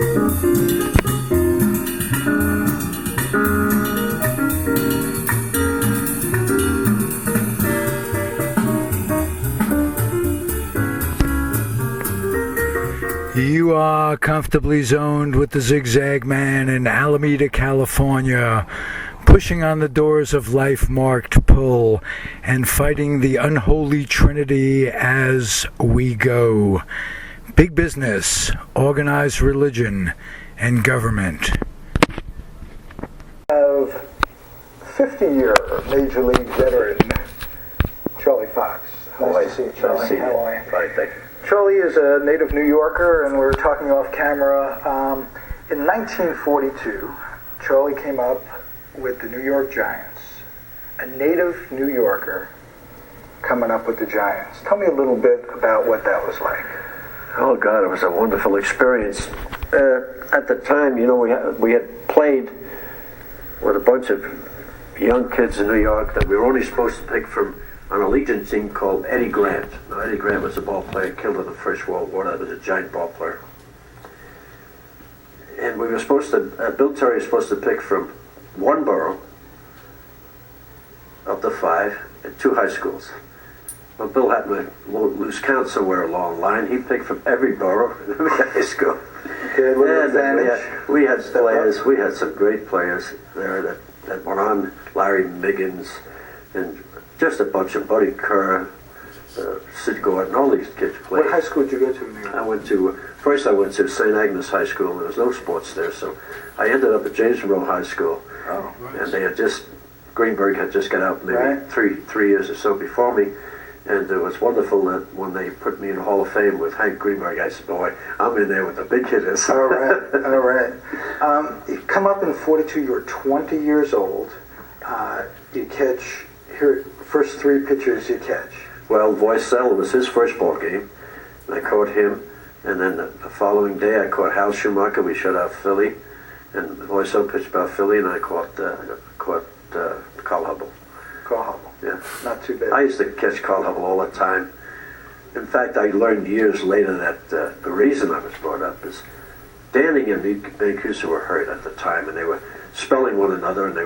You are comfortably zoned with the Zigzag Man in Alameda, California, pushing on the doors of life marked pull and fighting the unholy trinity as we go. Big business, organized religion, and government. Of 50-year Major League veteran Charlie Fox. Nice to see you, Charlie. How are you? Fine, thank you. Charlie is a native New Yorker, and we're talking off camera. In 1942, Charlie came up with the New York Giants. A native New Yorker coming up with the Giants. Tell me a little bit about what that was like. Oh God, it was a wonderful experience. At the time, you know, we had played with a bunch of young kids in New York that we were only supposed to pick from on a Legion team called Eddie Grant. Now, Eddie Grant was a ball player killed in the First World War. That was a giant ball player. And we were supposed to, Bill Terry was supposed to pick from one borough up to 5 and 2 high schools. But Bill happened to lose count somewhere along the line. He picked from every borough in every high school. Okay, we had players. We had some great players there that went on. Larry Miggins and just a bunch of Buddy Kerr, Sid Gordon, all these kids played. What high school did you go to in New York? First I went to St. Agnes High School, and there was no sports there, so I ended up at James Monroe High School. Oh, nice. And they had Greenberg had just got out maybe three years or so before me, and it was wonderful that when they put me in the Hall of Fame with Hank Greenberg, I said, boy, I'm in there with the big hitters. All right. You come up in 42, you're 20 years old. You catch, here, first 3 pitchers you catch. Well, Voisell was his first ball game, and I caught him, and then the following day I caught Hal Schumacher. We shut out Philly, and Voisell pitched about Philly, and I caught Carl Hubble. Carl Hubble. Yeah. Not too bad. I used to catch Carl Hubble all the time. In fact, I learned years later that the reason I was brought up is Danning and Mancuso were hurt at the time, and they were spelling one another, and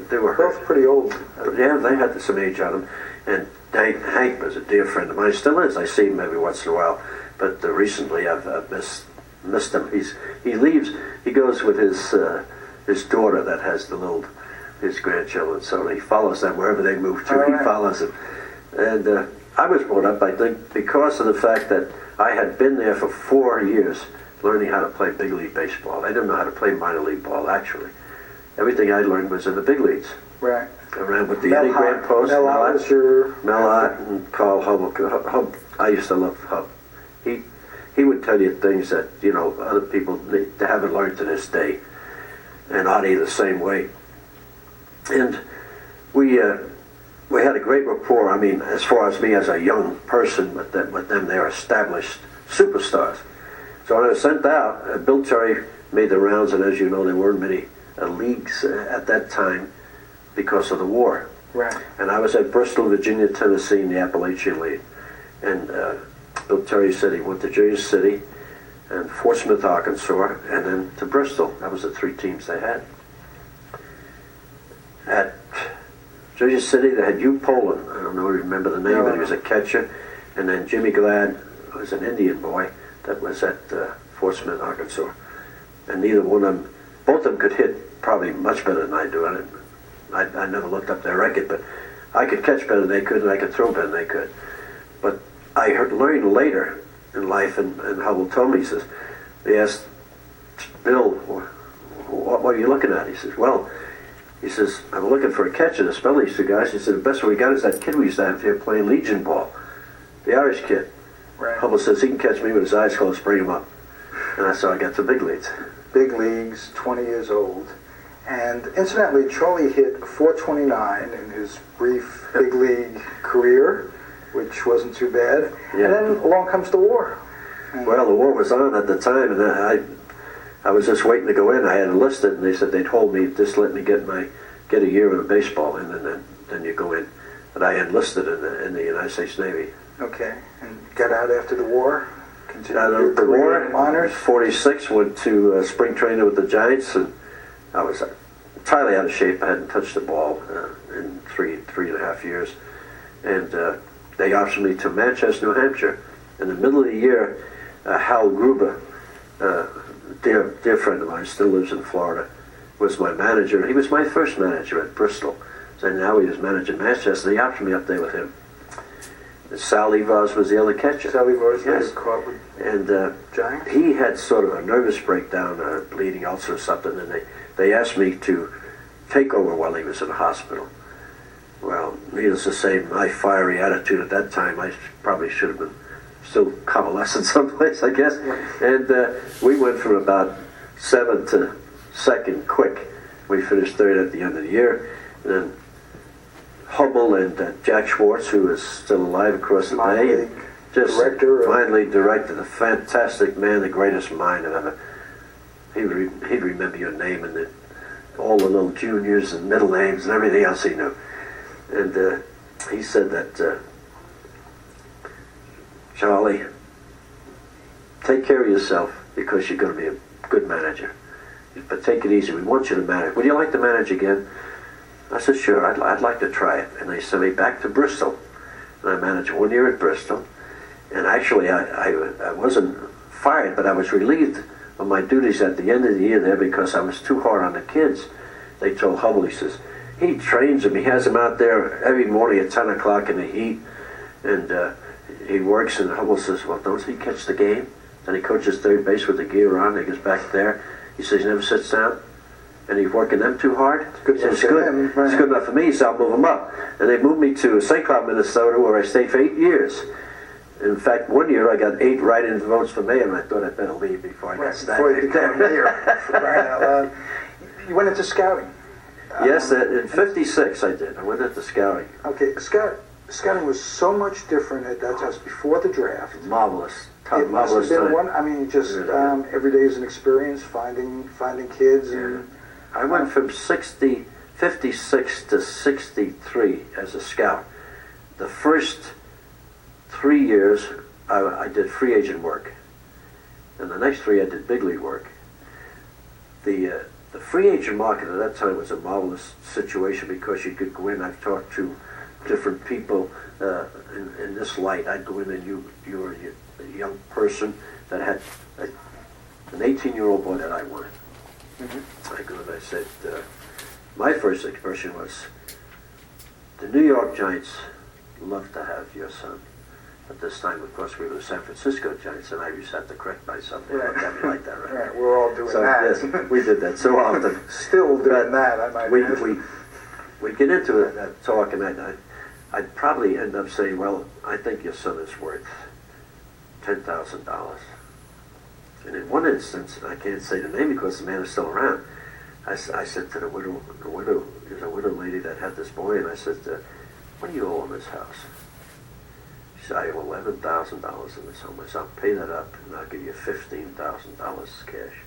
they were hurt. Both pretty old. Yeah, they had some age on them. And Hank was a dear friend of mine. Still is. I see him every once in a while. But recently I've missed him. He leaves. He goes with his daughter that has his grandchildren. So he follows them wherever they move to. He follows them. And I was brought up, I think, because of the fact that I had been there for 4 years learning how to play big league baseball. I didn't know how to play minor league ball, actually. Everything I learned was in the big leagues. Right. I ran with the Eddie Grant post. Mel Ott and Carl Hubble. I used to love Hub. He would tell you things that, you know, other people they haven't learned to this day. And Oddie the same way. And we had a great rapport. I mean, as far as me as a young person, with them they're established superstars. So when I was sent out, Bill Terry made the rounds, and as you know, there weren't many leagues at that time because of the war. Right. And I was at Bristol, Virginia, Tennessee in the Appalachian League. And Bill Terry said he went to Jersey City and Fort Smith, Arkansas, and then to Bristol. That was the 3 teams they had. At Jersey City, they had Hugh Poland. I don't know if you remember the name, but he was a catcher. And then Jimmy Glad was an Indian boy that was at Fort Smith, Arkansas. And neither one of them, both of them could hit probably much better than I do. I never looked up their record, but I could catch better than they could, and I could throw better than they could. But I learned later in life, and Hubble told me, he says, they asked Bill, what are you looking at? He says, well, he says, I'm looking for a catcher to spell these 2 guys. He said, the best one we got is that kid we used to have here playing Legion ball, the Irish kid. Right. Hubble says, he can catch me with his eyes closed, bring him up. And that's how I got to big leagues. Big leagues, 20 years old. And incidentally, Charlie hit .429 in his brief big league career, which wasn't too bad. Yeah. And then along comes the war. Well, the war was on at the time, and I was just waiting to go in. I had enlisted, and they said they'd hold me, just let me get a year of baseball in, and then you go in. But I enlisted in the United States Navy. Okay, and got out after the war? Continued your career in minors? 46, went to spring training with the Giants, and I was entirely out of shape. I hadn't touched the ball in three and a half years. And they optioned me to Manchester, New Hampshire. In the middle of the year, Hal Gruber, dear friend of mine, still lives in Florida, was my manager. He was my first manager at Bristol. So now he was managing Manchester. They optioned me up there with him. And Sal Evars was the other catcher. Sal Evars, yes. Caught with And Giants? he had sort of a nervous breakdown, bleeding ulcer or something, and they asked me to take over while he was in the hospital. Well, needless to say, my fiery attitude at that time, I probably should have been still convalescent someplace, I guess. And we went from about 7th to 2nd quick. We finished 3rd at the end of the year. And then Hubble and Jack Schwartz, who is still alive across the bay, and just finally directed, a fantastic man, the greatest mind I've ever. He'd remember your name and all the little juniors and middle names and everything else he knew. And he said that, Charlie, take care of yourself because you're going to be a good manager. But take it easy. We want you to manage. Would you like to manage again? I said, sure, I'd like to try it. And they sent me back to Bristol. And I managed 1 year at Bristol. And actually, I wasn't fired, but I was relieved of my duties at the end of the year there because I was too hard on the kids. They told Hubble, he says, he trains them. He has them out there every morning at 10 o'clock in the heat. And he works, and Hubble says, well, don't he catch the game? Then he coaches third base with the gear on. He goes back there. He says he never sits down. And he's working them too hard. It's good. It's good enough for me, so I'll move them up. And they moved me to St. Cloud, Minnesota, where I stayed for 8 years. In fact, 1 year I got 8 write-in votes for mayor, and I thought I'd better leave before I got stabbed. Before you became mayor, for crying out loud. You went into scouting. Yes, in '56 I did. I went into scouting. Okay, scouting was so much different at that time. Before the draft. Marvelous. It must have been one. I mean, just every day is an experience. Finding kids and. I went from 56 to 63 as a scout. The first 3 years, I did free agent work, and the next 3 I did big league work. The free agent market at that time was a marvelous situation because you could go in. I've talked to different people in this light. I'd go in and you were a young person that had an 18-year-old boy that I wanted. I go and I said, my first expression was, the New York Giants love to have your son. At this time, of course, we were the San Francisco Giants, and I used to have to correct myself. They looked at me like that, right? Right, we're all doing that. Yes, we did that so often. Still doing that, I might add. We get into that talk, and I'd probably end up saying, well, I think your son is worth $10,000. And in one instance, I can't say the name because the man is still around, I said to the widow, there's a widow lady that had this boy, and I said, what do you owe on this house? She said, I owe $11,000 in this home. I said, I'll pay that up, and I'll give you $15,000 cash.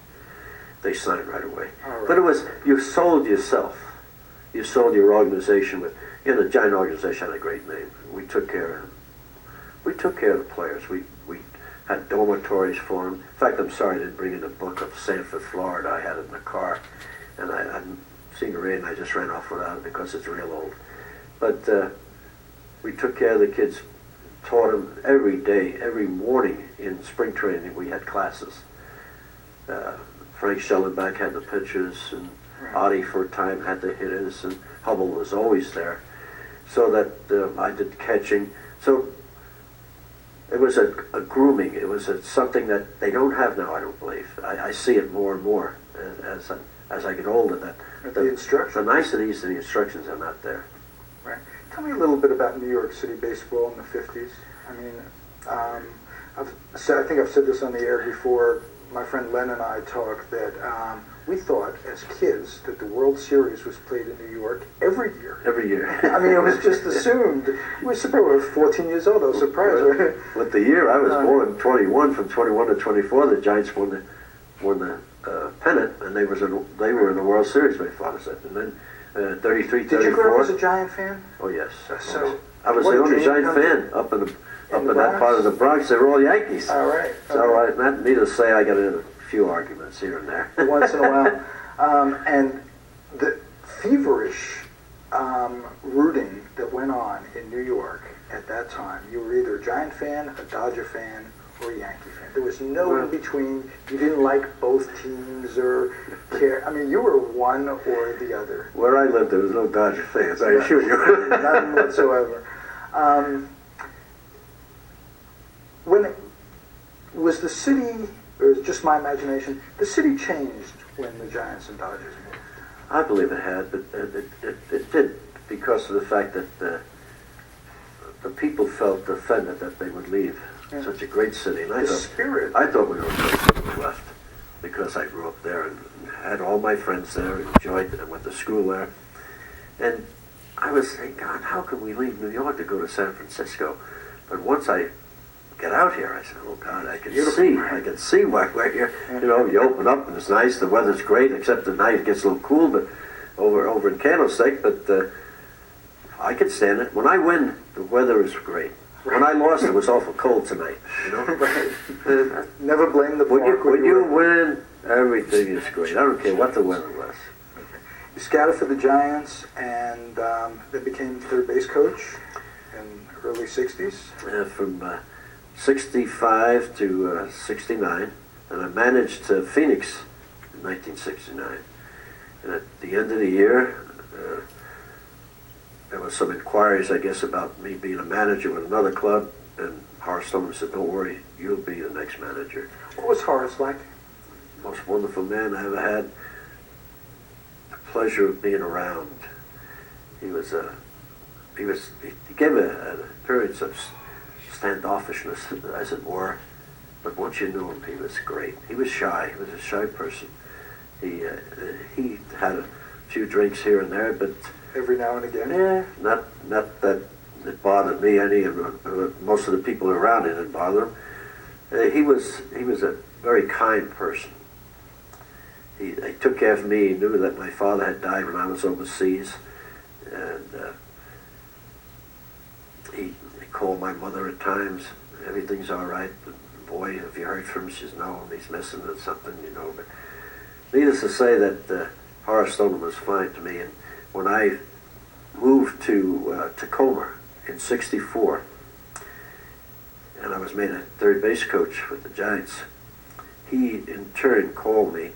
They signed right away. Right. But it was, you sold yourself. You sold your organization with, the Giant organization had a great name. We took care of the players. We had dormitories for them. In fact, I'm sorry I didn't bring in a book of Sanford, Florida. I had it in the car, and I hadn't seen it read, and I just ran off without it because it's real old. But we took care of the kids, taught them every day, every morning in spring training. We had classes. Frank Schellenbach had the pitchers, and Artie for a time had the hitters, and Hubble was always there. So that I did catching. So it was a grooming. It was something that they don't have now, I don't believe. I see it more and more as I get older. That the instructions, the niceties and the instructions are not there. Right. Tell me a little bit about New York City baseball in the '50s. I mean, I think I've said this on the air before. My friend Len and I talked that we thought as kids that the World Series was played in New York every year. Every year. I mean, it was just assumed. We were surprised. We were 14 years old. I was surprised. With the year I was born, 21, from 21 to 24, the Giants won the pennant, and they were in the World Series, my father said. And then 33, 34. Did you grow up as a Giant fan? Oh, yes. So, I was the only Giant fan up in up in that part of the Bronx, they were all Yankees. All right. So needless to say, I got in a few arguments here and there. Once in a while. And the feverish rooting that went on in New York at that time, you were either a Giant fan, a Dodger fan, or a Yankee fan. There was no in between. You didn't like both teams or care. I mean, you were one or the other. Where I lived, there was no Dodger fans, I assure you. None whatsoever. Was the city, or is it just my imagination, the city changed when the Giants and Dodgers moved? I believe it had, but it did because of the fact that the people felt offended that they would leave such a great city. And I thought we were a great city left because I grew up there and had all my friends there, enjoyed it, and went to school there. And I was saying, God, how can we leave New York to go to San Francisco? But once I get out here, I said, oh God, I can see why we're here. You know, you open up and it's nice, the weather's great, except at night it gets a little cool, but over in Candlestick, but I could stand it. When I win, the weather is great. When I lost, it was awful cold tonight, you know? Never blame the park. When you win, everything is great. I don't care what the weather was. You scouted for the Giants and then became third base coach in the early 60s? From 65 to 69, and I managed Phoenix in 1969. And at the end of the year, there was some inquiries, I guess, about me being a manager with another club, and Horace Stoneman said, don't worry, you'll be the next manager. What was Horace like? Most wonderful man I ever had. The pleasure of being around. He gave an appearance of standoffishness, as it were, but once you knew him, he was great. He was shy. He was a shy person. He had a few drinks here and there, but every now and again. Yeah, not that it bothered me any, and most of the people around it didn't bother him. He was a very kind person. He took care of me. He knew that my father had died when I was overseas, and he called my mother at times. Everything's all right. But boy, have you heard from him? She says, no, he's missing something, you know. But needless to say that Horace Stoneman was fine to me. And when I moved to Tacoma in '64, and I was made a third base coach with the Giants, he in turn called me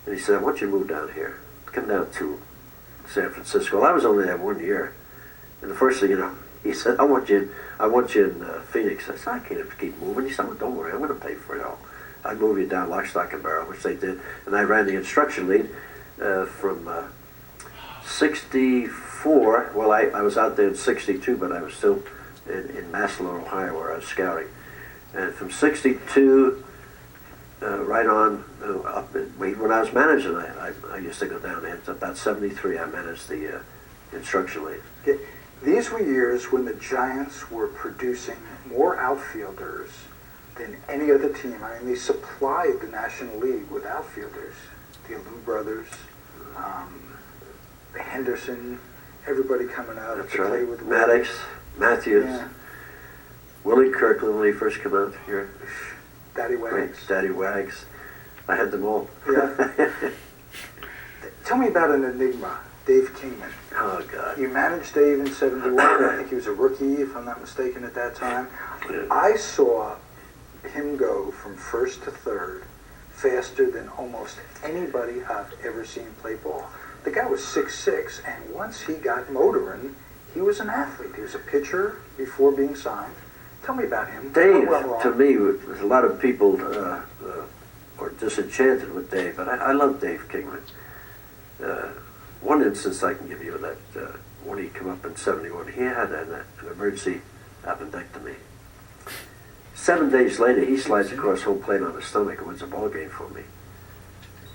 and he said, I want you to move down here. Come down to San Francisco. Well, I was only there 1 year. And the first thing you know, he said, I want you in Phoenix. I said, I can't keep moving. He said, well, don't worry, I'm going to pay for it all. I'd move you down lock, stock, and barrel, which they did. And I ran the instruction lead from 64. Well, I was out there in 62, but I was still in Massillon, Ohio, where I was scouting. And from 62 right on up, when I was managing, I used to go down there. Until about 73, I managed the instruction lead. Okay. These were years when the Giants were producing more outfielders than any other team. I mean, they supplied the National League with outfielders. The Alou brothers, the Henderson, everybody coming out That's to right. play with Maddox, Matthews, yeah. Willie Kirkland when he first came out here. Daddy Wags. Daddy Wags. I had them all. Yeah. Tell me about an enigma, Dave Kingman. Oh, God. You managed Dave in 71. I think he was a rookie, if I'm not mistaken, at that time. Yeah. I saw him go from first to third faster than almost anybody I've ever seen play ball. The guy was 6'6", and once he got motoring, he was an athlete. He was a pitcher before being signed. Tell me about him. Dave, to me, there's a lot of people were disenchanted with Dave, but I love Dave Kingman. One instance I can give you that when he came up in 71, he had an emergency appendectomy. 7 days later, he slides across home plate on his stomach and wins a ball game for me.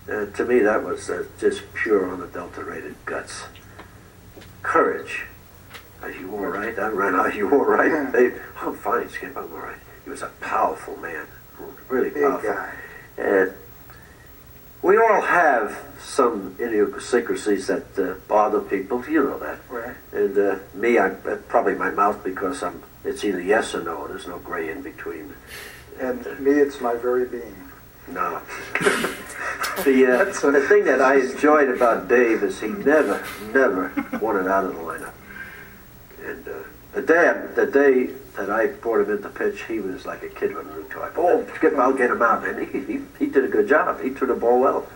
To me, that was just pure unadulterated guts. Courage. Are you all right? I ran out. You all right? Dave, I'm fine, Skip. I'm all right. He was a powerful man, really powerful. Big guy. And we all have some idiosyncrasies that bother people. You know that. Right. And me, I'm probably my mouth because I'm It's either yes or no. There's no gray in between. And me, it's my very being. No. The thing that I enjoyed about Dave is he never wanted out of the lineup. And the day that I brought him into pitch, he was like a kid with a new toy. Oh, Skip, I'll get him out. And he did a good job. He threw the ball well.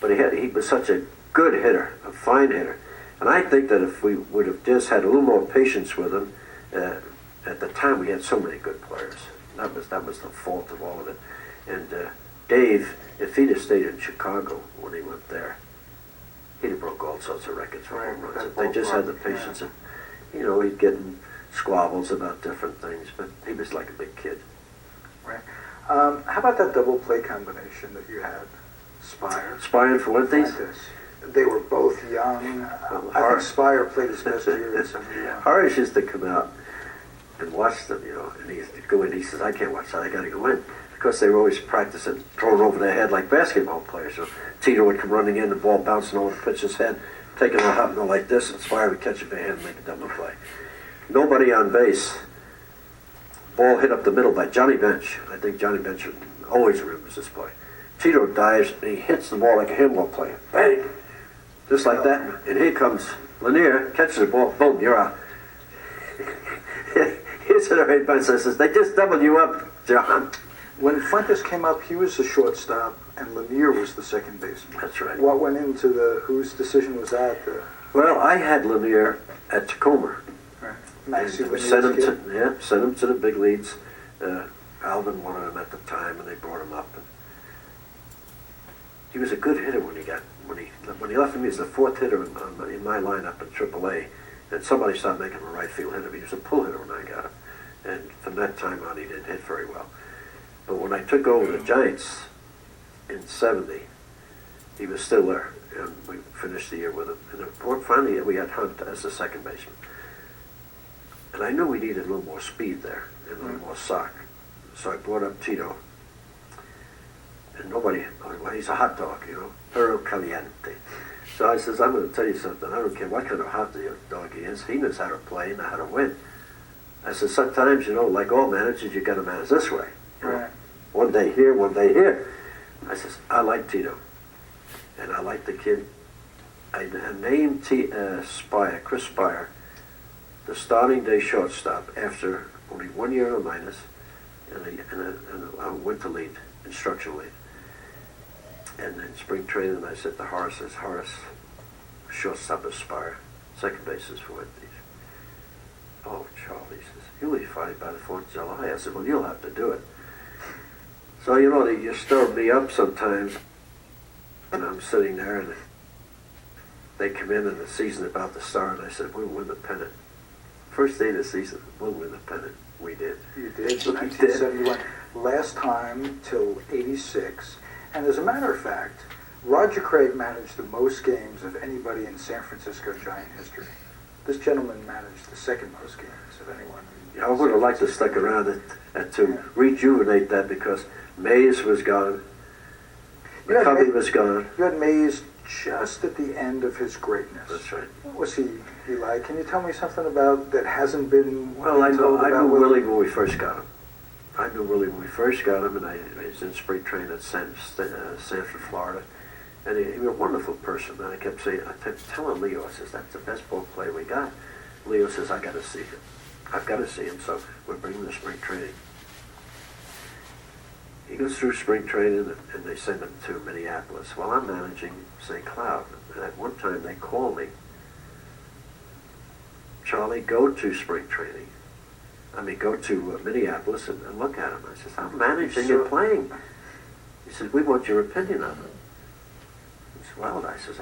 But he was such a good hitter, a fine hitter. And I think that if we would have just had a little more patience with him, at the time we had so many good players. That was the fault of all of it. And Dave, if he'd have stayed in Chicago when he went there, he'd have broke all sorts of records for home runs. If they just had the patience, and he'd get in squabbles about different things, but he was like a big kid. Right. How about that double play combination that you had, Spire? Spire and Fuentes? They were both young. I think Spire played his best years. Horace used to come out and watch them, and he'd go in. He says, "I can't watch that. I got to go in." Because they were always practicing throwing over their head like basketball players. So Tito would come running in, the ball bouncing over the pitcher's head, taking a hop and like this, and Spire would catch it by hand and make a double play. Nobody on base. Ball hit up the middle by Johnny Bench. I think Johnny Bench always remembers this play. Tito dives and he hits the ball like a handball player. Bang! Just like that. And here comes Lanier, catches the ball, boom, you're out. Here's the right bench. I says, "They just doubled you up, John." When Fuentes came up, he was the shortstop, and Lanier was the second baseman. That's right. What went into whose decision was that? Well, I had Lanier at Tacoma. Right. Maxie We sent him to the big leagues. Alvin wanted him at the time, and they brought him up. And he was a good hitter when he left me. He was the fourth hitter in my lineup in AAA, and somebody started making him a right field hitter. He was a pull hitter when I got him, and from that time on, he didn't hit very well. But when I took over the Giants in '70, he was still there, and we finished the year with him. And finally, we had Hunt as the second baseman. And I knew we needed a little more speed there, and a little more sock. So I brought up Tito. And nobody, well, he's a hot dog, perro caliente. So I says, "I'm going to tell you something. I don't care what kind of hot dog he is. He knows how to play and how to win." I said, "Sometimes, like all managers, you got to manage this way. Right. One day here, one day here." I says, "I like Tito, and I like the kid." I named Spire, Chris Spire, the starting day shortstop after only 1 year in the minors and a winter lead, instructional lead. And in spring training, I said to Horace, shortstop is Spire, second base is Fuentes. "Oh, Charlie," says, "you'll be fine by the 4th of July." I said, "Well, you'll have to do it." So, you stir me up sometimes, and I'm sitting there, and they come in, and the season's about to start, and I said, "We'll win the pennant." First day of the season, we'll win the pennant. We did. You did, 1971. Last time till '86. And as a matter of fact, Roger Craig managed the most games of anybody in San Francisco Giant history. This gentleman managed the second most games of anyone. I would have liked to stick around to rejuvenate that, because Mays was gone, McCovey was gone. You had Mays just at the end of his greatness. That's right. What was he like? Can you tell me something about that hasn't been Well, I told knew about Willie when we first got him. And I was in spring training at Sanford, Florida, and he was a wonderful person. And I kept telling Leo, I says, "That's the best ball player we got." Leo says, "I got to see him. I've got to see him." So we're bringing him to spring training. He goes through spring training, and they send him to Minneapolis. Well, I'm managing St. Cloud, and at one time they call me, "Charlie, go to spring training. Go to Minneapolis and look at him." I says, "I'm managing and playing." He says, "We want your opinion of him." I said, "Well," I says,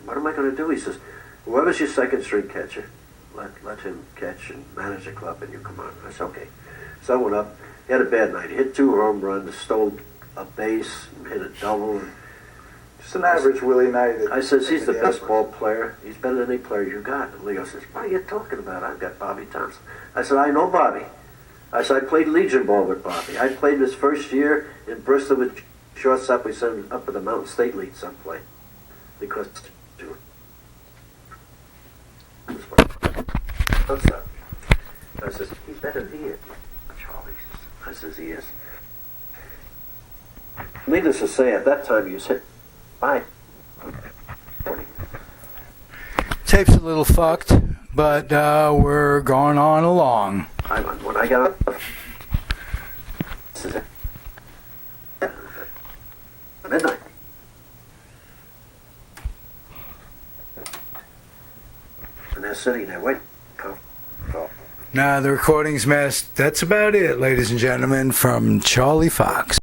"what am I going to do?" He says, "Whoever's your second string catcher, let him catch and manage the club, and you come on." I said, "Okay." So I went up. He had a bad night. He hit 2 home runs, stole a base, hit a double. Just an average Willie night. I says, "He's the best ball player. He's better than any player you got." And Leo says, "What are you talking about? I've got Bobby Thompson." I said, "I know Bobby." I said, "I played Legion ball with Bobby. I played his first year in Bristol with shortstop. We sent him up at the Mountain State League someplace because I said, "He's bet his ears. Charlie, I says he is. Needless to say, at that time you said, bye. Tape's a little fucked, but we're going on along. When I got up, this is it. Midnight. And they're sitting there waiting. Nah, the recording's messed. That's about it, ladies and gentlemen, from Charlie Fox.